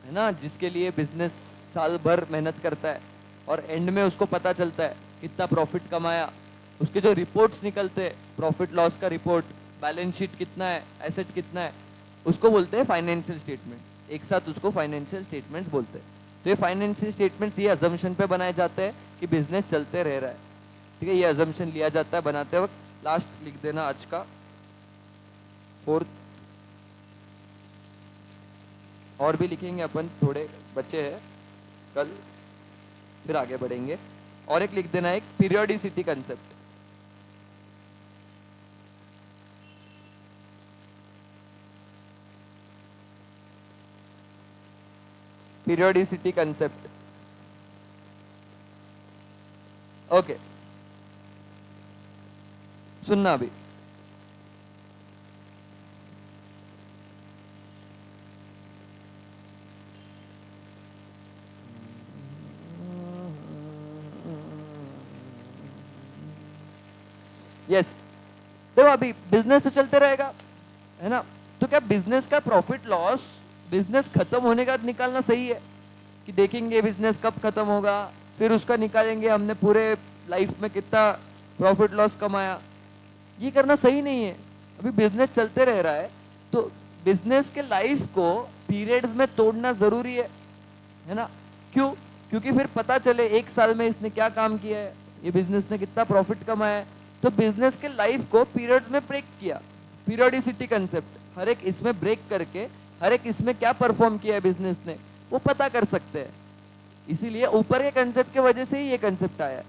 है ना, जिसके लिए बिजनेस साल भर मेहनत करता है और एंड में उसको पता चलता है कितना प्रॉफिट कमाया, उसके जो रिपोर्ट्स निकलते हैं, प्रॉफिट लॉस का रिपोर्ट, बैलेंस शीट कितना है, एसेट कितना है, उसको बोलते हैं फाइनेंशियल स्टेटमेंट्स। एक साथ उसको फाइनेंशियल स्टेटमेंट्स बोलते हैं। तो ये फाइनेंशियल स्टेटमेंट्स ये अजम्पशन पे बनाए जाते हैं कि बिजनेस चलते रह रहा है। ठीक है, ये अजम्पशन लिया जाता है बनाते वक्त। लास्ट लिख देना आज का 4th, और भी लिखेंगे अपन, थोड़े बचे हैं, कल फिर आगे बढ़ेंगे। और एक लिख देना, एक periodicity concept. Periodicity concept, okay, सुनना अभी। यस, देखो अभी बिजनेस तो चलते रहेगा, है ना? तो क्या बिजनेस का प्रॉफिट लॉस बिजनेस खत्म होने का निकालना सही है कि देखेंगे बिजनेस कब खत्म होगा, फिर उसका निकालेंगे हमने पूरे लाइफ में कितना प्रॉफिट लॉस कमाया, ये करना सही नहीं है। अभी बिजनेस चलते रह रहा है, तो बिजनेस के लाइफ को पीरियड्स में तोड़ना जरूरी है ना। क्यों? क्योंकि फिर पता चले एक साल में इसने क्या काम किया है, ये बिजनेस ने कितना प्रॉफिट कमाया है। तो बिजनेस के लाइफ को पीरियड्स में ब्रेक किया, पीरियोडिसिटी कंसेप्ट, हर एक इसमें ब्रेक करके हर एक इसमें क्या परफॉर्म किया है बिजनेस ने वो पता कर सकते हैं। इसीलिए ऊपर के कंसेप्ट के वजह से ही ये कंसेप्ट आया है।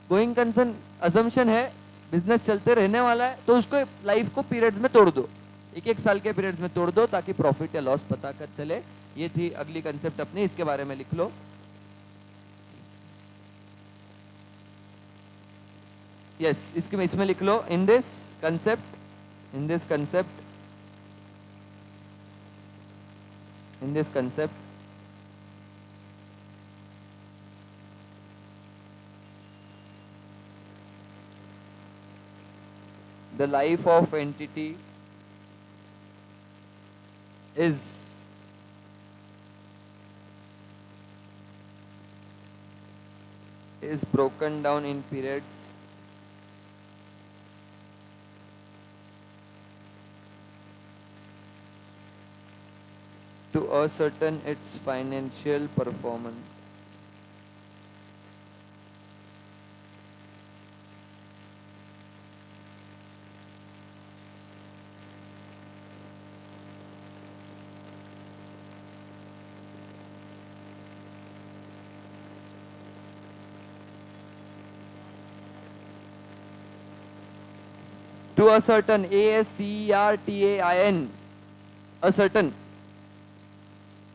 गोइंग कंसर्न अजम्पशन है बिजनेस चलते रहने वाला है, तो उसको लाइफ को पीरियड्स में तोड़ दो, एक एक साल के पीरियड्स में तोड़ दो ताकि प्रॉफिट या लॉस पता कर चले। ये थी अगली कंसेप्ट अपनी, इसके बारे में लिख लो। यस, इसमें लिख लो, in this concept the life of entity is broken down in periods to ascertain its financial performance. To ascertain, ASCERTAIN, ascertain,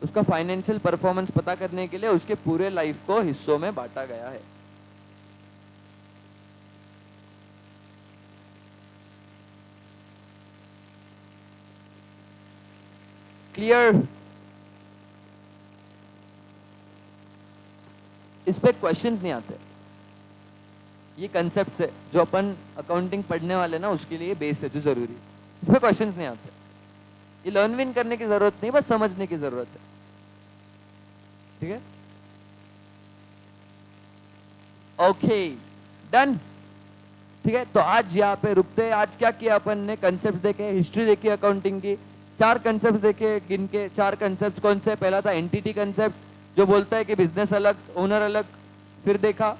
उसका फाइनेंशियल परफॉर्मेंस पता करने के लिए उसके पूरे लाइफ को हिस्सों में बांटा गया है। क्लियर? इस पे क्वेश्चंस नहीं आते, ये कंसेप्ट है जो अपन अकाउंटिंग पढ़ने वाले ना उसके लिए बेस है जो जरूरी, इसमें क्वेश्चंस नहीं आते। ये लर्न विन करने की जरूरत नहीं, बस समझने की जरूरत है। ठीक है, ओके, डन। ठीक है, तो आज यहाँ पे रुकते हैं। आज क्या किया अपन ने, कंसेप्ट देखे, हिस्ट्री देखी अकाउंटिंग की, 4 कंसेप्ट देखे, गिन के 4 कंसेप्ट कौन से। पहला था एंटिटी कंसेप्ट जो बोलता है कि बिजनेस अलग ओनर अलग। फिर देखा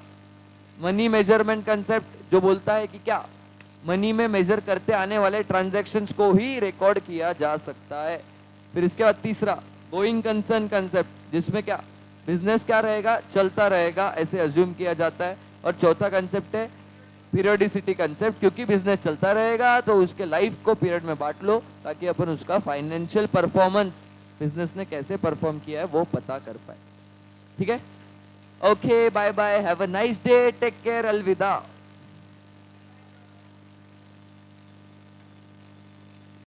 मनी मेजरमेंट कंसेप्ट जो बोलता है कि क्या मनी में मेजर करते आने वाले ट्रांजैक्शंस को ही रिकॉर्ड किया जा सकता है। फिर इसके बाद तीसरा गोइंग कंसर्न कंसेप्ट जिसमें क्या बिजनेस क्या रहेगा, चलता रहेगा ऐसे अज्यूम किया जाता है। और चौथा कंसेप्ट है पीरियोडिसिटी कंसेप्ट, क्योंकि बिजनेस चलता रहेगा तो उसके लाइफ को पीरियड में बांट लो ताकि अपन उसका फाइनेंशियल परफॉर्मेंस बिजनेस ने कैसे परफॉर्म किया है वो पता कर पाए। ठीक है, okay, bye bye, have a nice day, take care, अलविदा।